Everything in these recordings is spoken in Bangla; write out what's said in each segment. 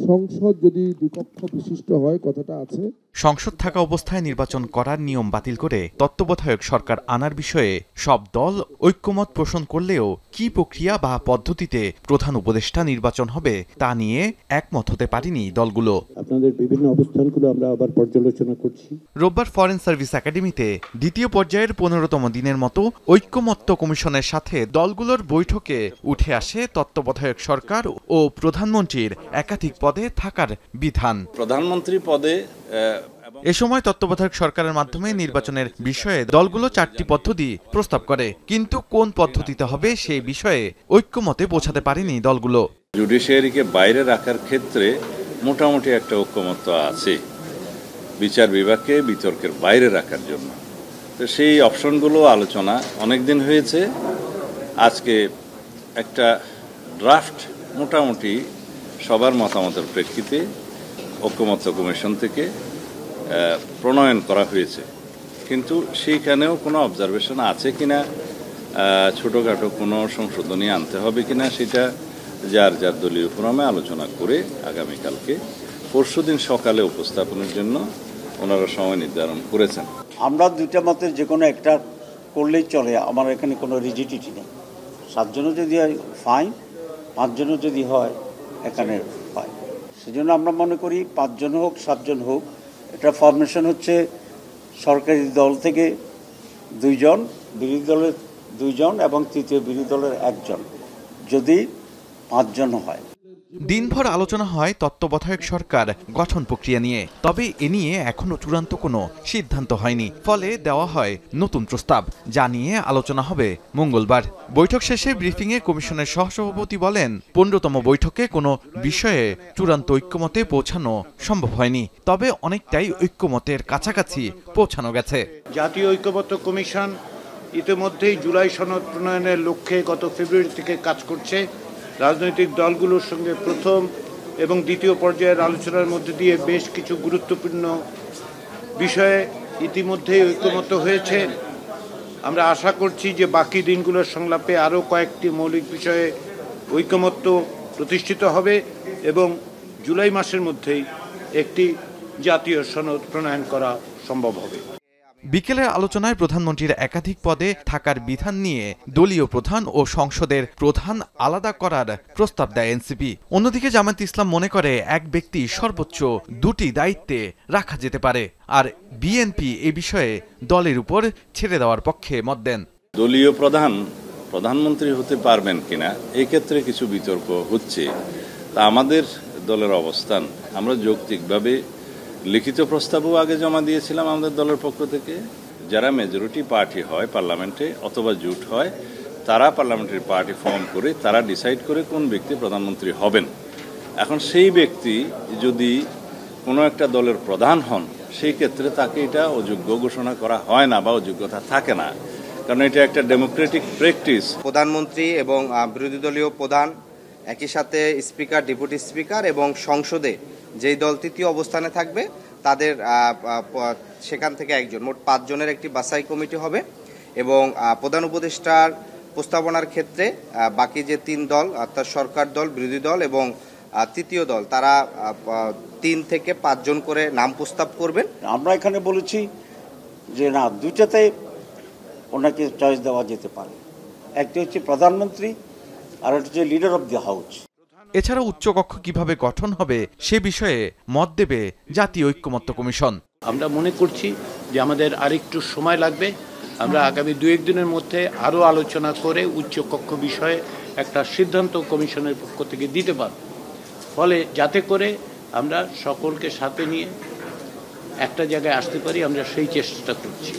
সংসদ যদি দ্বিকক্ষ বিশিষ্ট হয় কথাটা আছে। সংসদ থাকা অবস্থায় নির্বাচন করার নিয়ম বাতিল করে তত্ত্বাবধায়ক সরকার আনার বিষয়ে সব দল ঐক্যমত পোষণ করলেও কি প্রক্রিয়া বা পদ্ধতিতে প্রধান উপদেষ্টা নির্বাচন হবে তা নিয়ে একমত হতে পারেনি দলগুলো। আপনাদের বিভিন্ন অবস্থানগুলো আমরা আবার পর্যালোচনা করছি। রোববার ফরেন সার্ভিস একাডেমিতে দ্বিতীয় পর্যায়ের 15তম দিনের মতো ঐক্যমত্য কমিশনের সাথে দলগুলোর বৈঠকে উঠে আসে তত্ত্বাবধায়ক সরকার ও প্রধানমন্ত্রীর একাধিক পদে থাকার বিধান। প্রধানমন্ত্রী পদে এ সময় তত্ত্বাবধায়ক সরকারের মাধ্যমে নির্বাচনের বিষয়ে দলগুলো 4টি পদ্ধতি প্রস্তাব করে, কিন্তু কোন পদ্ধতিতে হবে সেই বিষয়ে ঐক্যমতে পৌঁছাতে পারেনি দলগুলো। জুডিশিয়ারিকে বাইরে রাখার ক্ষেত্রে মোটামুটি একটা ঐক্যমত্য আছে, বিচার বিভাগকে বিতর্কের বাইরে রাখার জন্য। তো সেই অপশনগুলো আলোচনা অনেকদিন হয়েছে। আজকে একটা ড্রাফট মোটামুটি সবার মতামতের প্রেক্ষিতে ঐক্যমত্য কমিশন থেকে প্রণয়ন করা হয়েছে, কিন্তু সেইখানেও কোনো অবজারভেশন আছে কিনা, ছোটোখাটো কোনো সংশোধনী আনতে হবে কিনা, সেটা যার যার দলীয় ফোরামে আলোচনা করে আগামীকালকে পরশুদিন সকালে উপস্থাপনের জন্য ওনারা সময় নির্ধারণ করেছেন। আমরা দুইটা মতের যে কোনো একটা করলেই চলে, আমার এখানে কোনো রিজিডিটি নেই। 7 জনও যদি হয় ফাইন, 5 জনও যদি হয় এখানে ফাইন। সেজন্য আমরা মনে করি 5 জন হোক 7 জন হোক, এটা ফরমেশন হচ্ছে সরকারি দল থেকে 2 জন, বিরোধী দলের 2 জন এবং তৃতীয় বিরোধী দলের 1 জন, যদি 5 জন হয়। দিনভর আলোচনা হয় তত্ত্বাবধায়ক সরকার গঠন প্রক্রিয়া নিয়ে, তবে এ নিয়ে এখনো চূড়ান্ত কোনো সিদ্ধান্ত হয়নি। ফলে দেওয়া হয় নতুন প্রস্তাব, যা নিয়ে আলোচনা হবে মঙ্গলবার। বৈঠক শেষে ব্রিফিংয়ে কমিশনের সহসভাপতি বলেন, 15তম বৈঠকে কোনো বিষয়ে চূড়ান্ত ঐক্যমতে পৌঁছানো সম্ভব হয়নি, তবে অনেকটাই ঐক্যমতের কাছাকাছি পৌঁছানো গেছে। জাতীয় ঐক্যমত্য কমিশন ইতিমধ্যেই জুলাই সনদ প্রণয়নের লক্ষ্যে গত ফেব্রুয়ারি থেকে কাজ করছে। রাজনৈতিক দলগুলোর সঙ্গে প্রথম এবং দ্বিতীয় পর্যায়ের আলোচনার মধ্যে দিয়ে বেশ কিছু গুরুত্বপূর্ণ বিষয়ে ইতিমধ্যেই ঐক্যমত্য হয়েছে। আমরা আশা করছি যে বাকি দিনগুলোর সংলাপে আরও কয়েকটি মৌলিক বিষয়ে ঐক্যমত্য প্রতিষ্ঠিত হবে এবং জুলাই মাসের মধ্যেই একটি জাতীয় সনদ প্রণয়ন করা সম্ভব হবে। বিকেলের আলোচনায় প্রধানমন্ত্রীর একাধিক পদে থাকার বিধান নিয়ে দলীয় প্রধান ও সংসদের প্রধান আলাদা করার প্রস্তাব দেয় এনসিপি। অন্যদিকে জামায়াত ইসলাম মনে করে এক ব্যক্তি সর্বোচ্চ 2টি দায়িত্বে রাখা যেতে পারে, আর বিএনপি এ বিষয়ে দলের উপর ছেড়ে দেওয়ার পক্ষে মত দেন। দলীয় প্রধানমন্ত্রী হতে পারবেন কিনা এই ক্ষেত্রে কিছু বিতর্ক হচ্ছে। তা আমাদের দলের অবস্থান, আমরা যৌক্তিকভাবে লিখিত প্রস্তাবও আগে জমা দিয়েছিলাম আমাদের দলের পক্ষ থেকে। যারা মেজরিটি পার্টি হয় পার্লামেন্টে অথবা জোট হয়, তারা পার্লামেন্টারি পার্টি ফর্ম করে তারা ডিসাইড করে কোন ব্যক্তি প্রধানমন্ত্রী হবেন। এখন সেই ব্যক্তি যদি কোনো একটা দলের প্রধান হন, সেই ক্ষেত্রে তাকে এটা অযোগ্য ঘোষণা করা হয় না বা অযোগ্যতা থাকে না, কারণ এটা একটা ডেমোক্রেটিক প্র্যাকটিস। প্রধানমন্ত্রী এবং বিরোধী দলীয় প্রধান, একই সাথে স্পিকার, ডেপুটি স্পিকার এবং সংসদে যেই দল তৃতীয় অবস্থানে থাকবে তাদের সেখান থেকে একজন, মোট 5 জনের একটি বাছাই কমিটি হবে। এবং প্রধান উপদেষ্টার প্রস্তাবনার ক্ষেত্রে বাকি যে 3 দল, অর্থাৎ সরকার দল, বিরোধী দল এবং তৃতীয় দল, তারা 3 থেকে 5 জন করে নাম প্রস্তাব করবেন। আমরা এখানে বলেছি যে না, দুইটাতে ওনাকে চয়েস দেওয়া যেতে পারে। একটি হচ্ছে প্রধানমন্ত্রী আর একটা হচ্ছে লিডার অব দি হাউস। এছাড়া উচ্চকক্ষ কিভাবে গঠন হবে সে বিষয়ে মত দেবে জাতীয় ঐক্যমত্য কমিশন। আমরা মনে করছি যে আমাদের আরেকটু সময় লাগবে। আমরা আগামী 2-1 দিনের মধ্যে আরও আলোচনা করে উচ্চকক্ষ বিষয়ে একটা সিদ্ধান্ত কমিশনের পক্ষ থেকে দিতে পারব, ফলে যাতে করে আমরা সকলকে সাথে নিয়ে একটা জায়গায় আসতে পারি, আমরা সেই চেষ্টাটা করছি।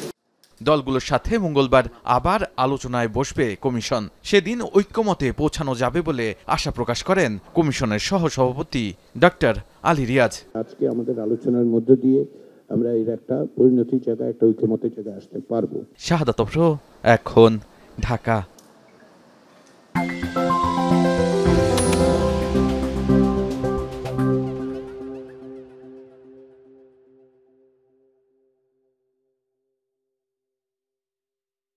দলগুলোর সাথে মঙ্গলবার আবার আলোচনায় বসবে কমিশন। সেদিন ঐক্যমতে পৌঁছানো যাবে বলে আশা প্রকাশ করেন কমিশনের সহসভাপতি ডক্টর আলী রিয়াজ। আজকে আমাদের আলোচনার মধ্য দিয়ে আমরা এর একটা পরিণতির জায়গায়, একটা ঐক্যমতের জায়গায় আসতে পারবো। শাহাদাত, এখন ঢাকা।